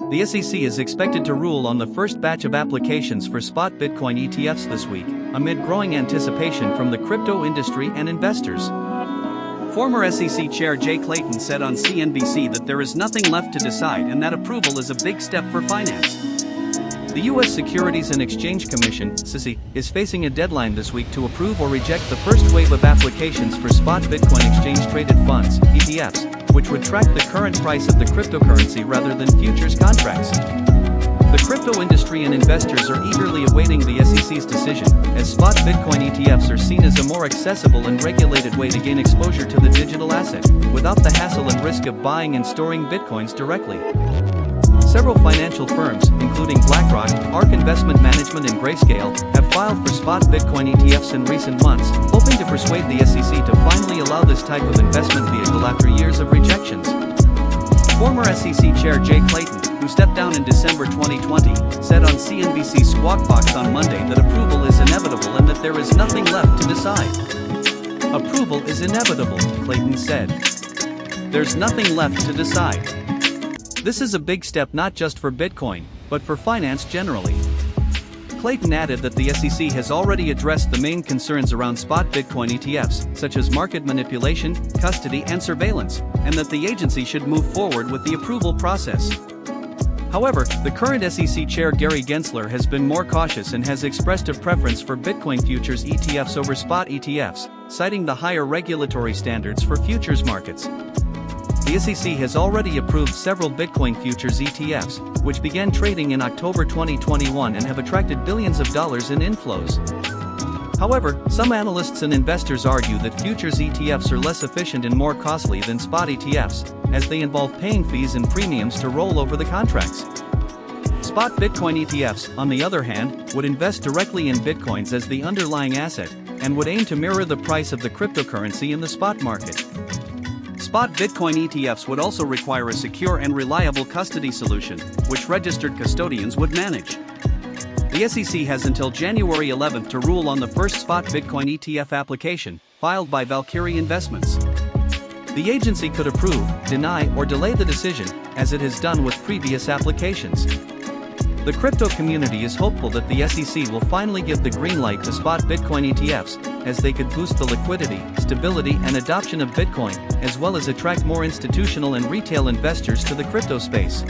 The SEC is expected to rule on the first batch of applications for spot Bitcoin ETFs this week, amid growing anticipation from the crypto industry and investors. Former SEC Chair Jay Clayton said on CNBC that there is nothing left to decide and that approval is a big step for finance. The U.S. Securities and Exchange Commission (SEC) is facing a deadline this week to approve or reject the first wave of applications for spot Bitcoin exchange-traded funds (ETFs), which would track the current price of the cryptocurrency rather than futures contracts. The crypto industry and investors are eagerly awaiting the SEC's decision, as spot Bitcoin ETFs are seen as a more accessible and regulated way to gain exposure to the digital asset, without the hassle and risk of buying and storing Bitcoins directly. Several financial firms, including BlackRock, ARK Investment Management and Grayscale, have filed for spot Bitcoin ETFs in recent months, hoping to persuade the SEC to finally allow this type of investment vehicle after years of rejections. Former SEC Chair Jay Clayton, who stepped down in December 2020, said on CNBC Squawk Box on Monday that approval is inevitable and that there is nothing left to decide. Approval is inevitable, Clayton said. There's nothing left to decide. This is a big step not just for Bitcoin, but for finance generally. Clayton added that the SEC has already addressed the main concerns around spot Bitcoin ETFs, such as market manipulation, custody and surveillance, and that the agency should move forward with the approval process. However, the current SEC Chair Gary Gensler has been more cautious and has expressed a preference for Bitcoin futures ETFs over spot ETFs, citing the higher regulatory standards for futures markets. The SEC has already approved several Bitcoin futures ETFs, which began trading in October 2021 and have attracted billions of dollars in inflows. However, some analysts and investors argue that futures ETFs are less efficient and more costly than spot ETFs, as they involve paying fees and premiums to roll over the contracts. Spot Bitcoin ETFs, on the other hand, would invest directly in Bitcoins as the underlying asset, and would aim to mirror the price of the cryptocurrency in the spot market. Spot Bitcoin ETFs would also require a secure and reliable custody solution, which registered custodians would manage. The SEC has until January 11 to rule on the first spot Bitcoin ETF application, filed by Valkyrie Investments. The agency could approve, deny, or delay the decision, as it has done with previous applications. The crypto community is hopeful that the SEC will finally give the green light to spot Bitcoin ETFs, as they could boost the liquidity, stability and adoption of Bitcoin, as well as attract more institutional and retail investors to the crypto space.